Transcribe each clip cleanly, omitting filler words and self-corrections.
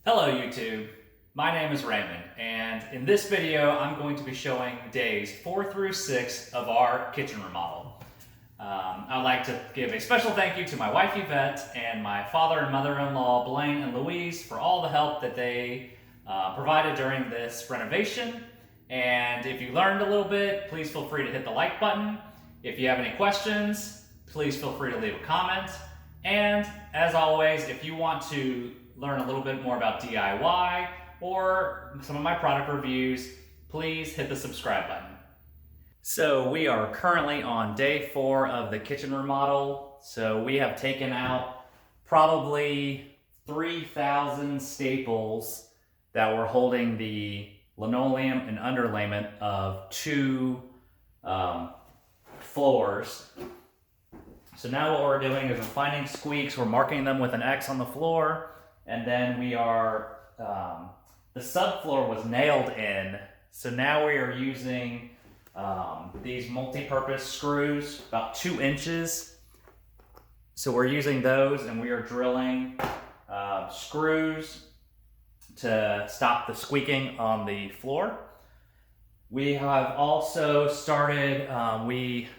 Hello YouTube, my name is Raymond, and in this video I'm going to be showing days 4 through 6 of our kitchen remodel. I'd like to give a special thank you to my wife Yvette and my father and mother-in-law Blaine and Louise for all the help that they provided during this renovation. And if you learned a little bit, please feel free to hit the like button. If you have any questions, please feel free to leave a comment. And as always, if you want to learn a little bit more about DIY or some of my product reviews, please hit the subscribe button. So we are currently on day 4 of the kitchen remodel. So we have taken out probably 3,000 staples that were holding the linoleum and underlayment of 2 floors. So now what we're doing is we're finding squeaks, we're marking them with an X on the floor, and then we are, the subfloor was nailed in, so now we are using these multi-purpose screws, about 2 inches. So we're using those and we are drilling screws to stop the squeaking on the floor. We have also started, we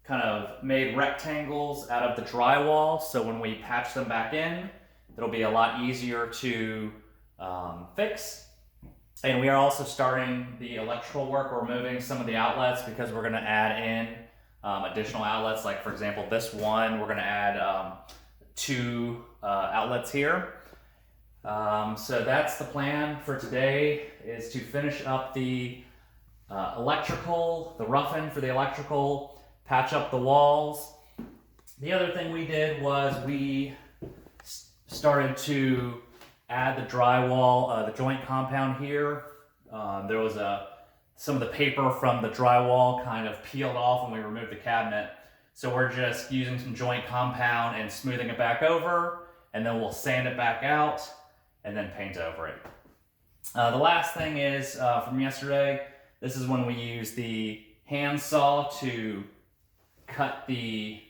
kind of made rectangles out of the drywall, so when we patch them back in, it'll be a lot easier to fix. And we are also starting the electrical work. We're moving some of the outlets because we're gonna add in additional outlets. Like for example, this one, we're gonna add 2 outlets here. So that's the plan for today, is to finish up the electrical, the rough-in for the electrical, patch up the walls. The other thing we did was we started to add the drywall, the joint compound here. There was some of the paper from the drywall kind of peeled off when we removed the cabinet. So we're just using some joint compound and smoothing it back over, and then we'll sand it back out and then paint over it. The last thing is from yesterday. This is when we used the hand saw to cut the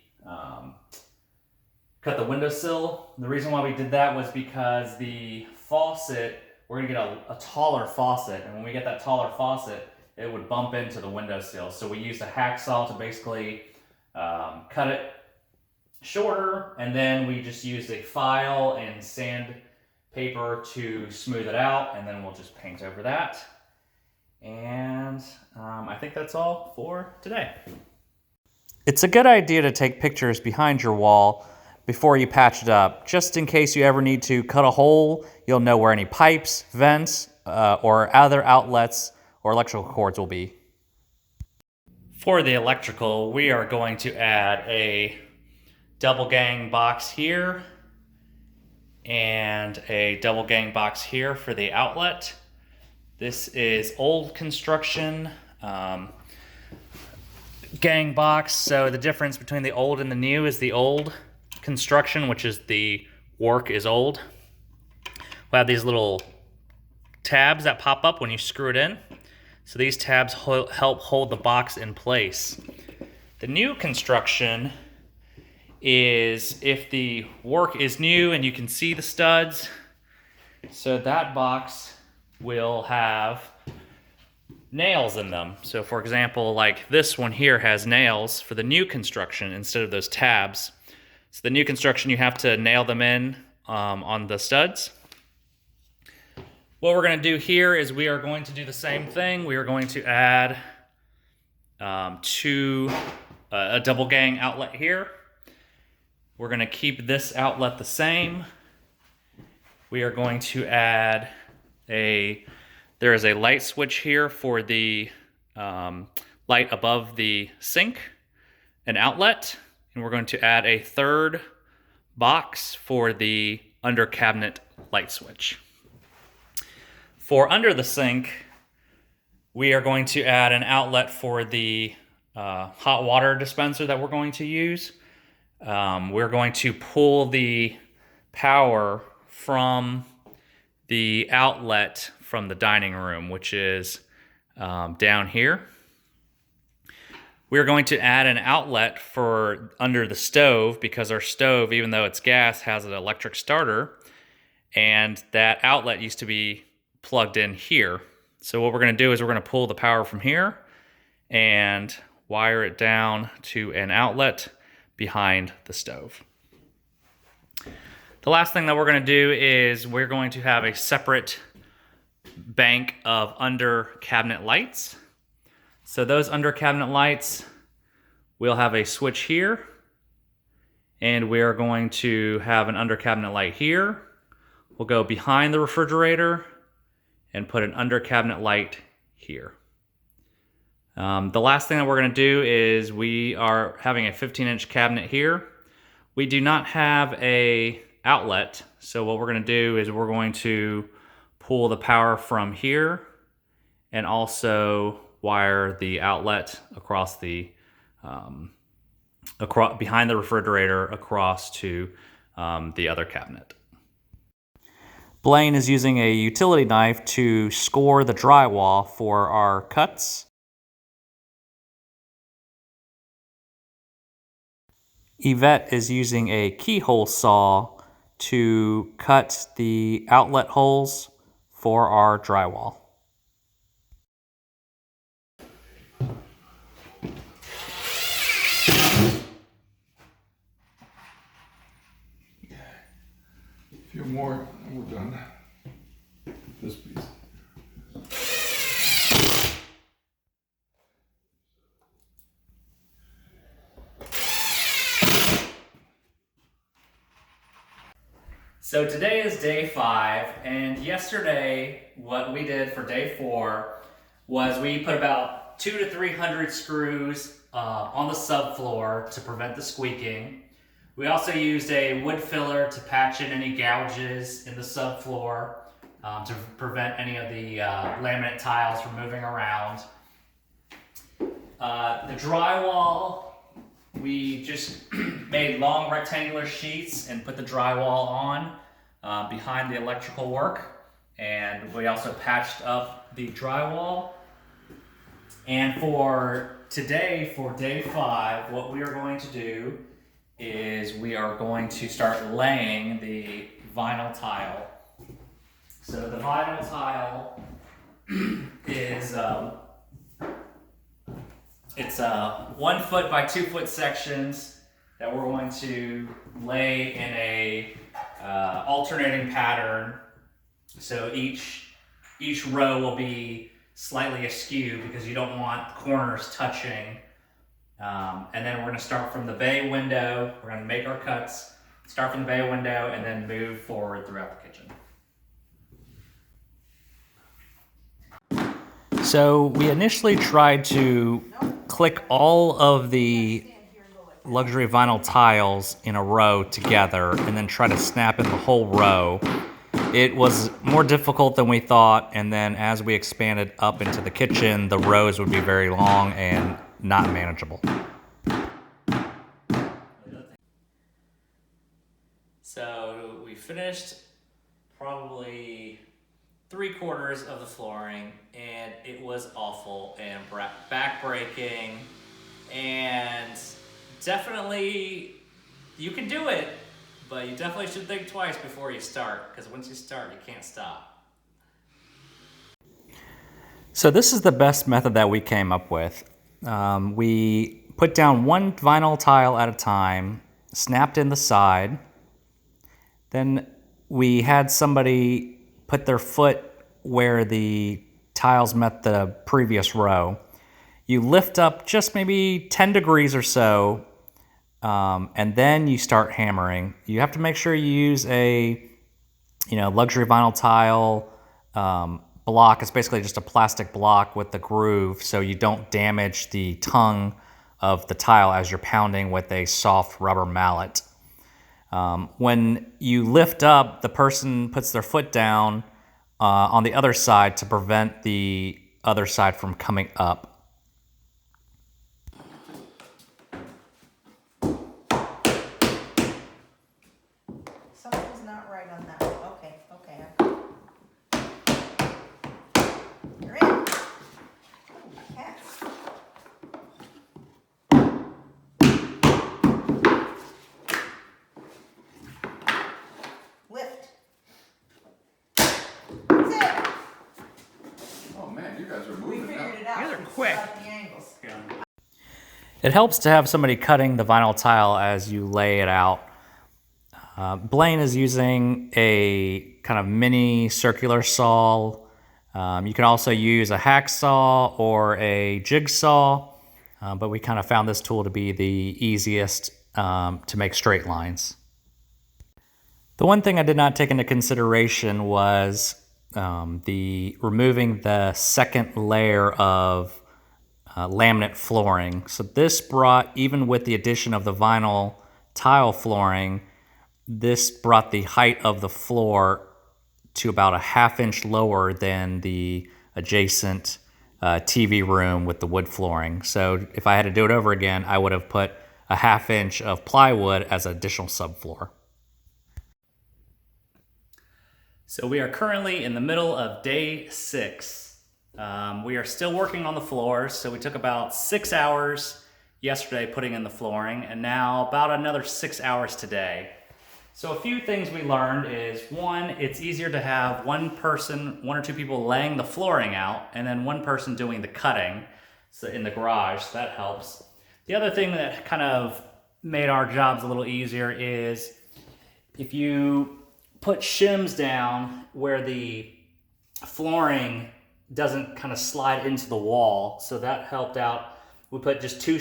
windowsill. The reason why we did that was because the faucet, we're gonna get a taller faucet, and when we get that taller faucet, it would bump into the windowsill. So we used a hacksaw to basically cut it shorter, and then we just used a file and sandpaper to smooth it out, and then we'll just paint over that. And I think that's all for today. It's a good idea to take pictures behind your wall before you patch it up, just in case you ever need to cut a hole. You'll know where any pipes, vents, or other outlets or electrical cords will be. For the electrical, we are going to add a double gang box here and a double gang box here for the outlet. This is old construction gang box. So the difference between the old and the new is the old construction, which is the work is old. We'll have these little tabs that pop up when you screw it in. So these tabs help hold the box in place. The new construction is if the work is new and you can see the studs. So that box will have nails in them. So for example, like this one here has nails for the new construction instead of those tabs. So the new construction, you have to nail them in on the studs. What we're going to do here is we are going to do the same thing. We are going to add a double gang outlet here. We're going to keep this outlet the same. We are going to add there is a light switch here for the light above the sink, an outlet, and we're going to add a 3rd box for the under cabinet light switch. For under the sink, we are going to add an outlet for the hot water dispenser that we're going to use. We're going to pull the power from the outlet from the dining room, which is down here. We're going to add an outlet for under the stove because our stove, even though it's gas, has an electric starter. and that outlet used to be plugged in here. So what we're going to do is we're going to pull the power from here and wire it down to an outlet behind the stove. The last thing that we're going to do is we're going to have a separate bank of under cabinet lights. So those under cabinet lights, we'll have a switch here, and we are going to have an under cabinet light here. We'll go behind the refrigerator and put an under cabinet light here. The last thing that we're going to do is we are having a 15-inch cabinet here. We do not have a outlet, so what we're going to do is we're going to pull the power from here and also wire the outlet across the behind the refrigerator across to the other cabinet. Blaine is using a utility knife to score the drywall for our cuts. Yvette is using a keyhole saw to cut the outlet holes for our drywall. A few more and we're done. This piece. So today is day 5, and yesterday what we did for day 4 was we put about 200 to 300 screws on the subfloor to prevent the squeaking. We also used a wood filler to patch in any gouges in the subfloor to prevent any of the laminate tiles from moving around. The drywall, we just made long rectangular sheets and put the drywall on behind the electrical work. And we also patched up the drywall. And for today, for day 5, what we are going to do is we are going to start laying the vinyl tile. So the vinyl tile is it's 1 foot by 2 foot sections that we're going to lay in a alternating pattern. So each row will be slightly askew because you don't want corners touching. And then we're going to start from the bay window. We're going to make our cuts, start from the bay window, and then move forward throughout the kitchen. So we initially tried to click all of the luxury vinyl tiles in a row together and then try to snap in the whole row. It was more difficult than we thought, and then as we expanded up into the kitchen, the rows would be very long and not manageable. So we finished probably 3/4 of the flooring, and it was awful and back-breaking, and definitely you can do it, but you definitely should think twice before you start, because once you start, you can't stop. So this is the best method that we came up with. We put down one vinyl tile at a time, snapped in the side, then we had somebody put their foot where the tiles met the previous row. You lift up just maybe 10 degrees or so, and then you start hammering. You have to make sure you use a luxury vinyl tile block. It's basically just a plastic block with the groove so you don't damage the tongue of the tile as you're pounding with a soft rubber mallet. When you lift up, the person puts their foot down on the other side to prevent the other side from coming up. Something's not right on that. Okay. You're in. Cats. Lift. man, you guys are We moving now. figured it out. You guys are We quick. figured out the angles. It helps to have somebody cutting the vinyl tile as you lay it out. Blaine is using a kind of mini circular saw. You can also use a hacksaw or a jigsaw, but we kind of found this tool to be the easiest to make straight lines. The one thing I did not take into consideration was the removing the second layer of laminate flooring. So this brought, even with the addition of the vinyl tile flooring, this brought the height of the floor to about a 1/2 inch lower than the adjacent TV room with the wood flooring. So if I had to do it over again, I would have put a 1/2 inch of plywood as an additional subfloor. So we are currently in the middle of day 6. We are still working on the floors, so we took about 6 hours yesterday putting in the flooring, and now about another 6 hours today. So a few things we learned is, one, it's easier to have one or two people laying the flooring out, and then one person doing the cutting so in the garage, so that helps. The other thing that kind of made our jobs a little easier is if you put shims down where the flooring doesn't kind of slide into the wall, so that helped out. We put just 2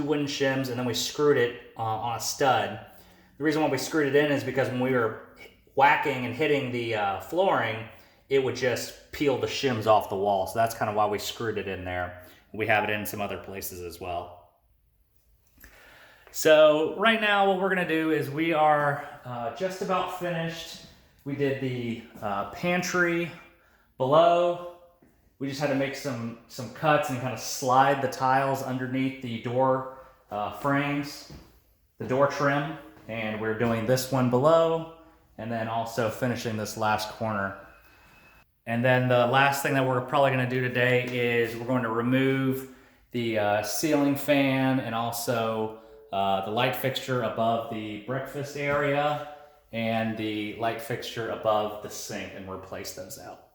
wooden shims, and then we screwed it on a stud. The reason why we screwed it in is because when we were whacking and hitting the flooring, it would just peel the shims off the wall. So that's kind of why we screwed it in there. We have it in some other places as well. So right now what we're gonna do is we are just about finished. We did the pantry below. We just had to make some cuts and kind of slide the tiles underneath the door frames, the door trim. And we're doing this one below, and then also finishing this last corner. And then the last thing that we're probably gonna do today is we're going to remove the ceiling fan and also the light fixture above the breakfast area and the light fixture above the sink and replace those out.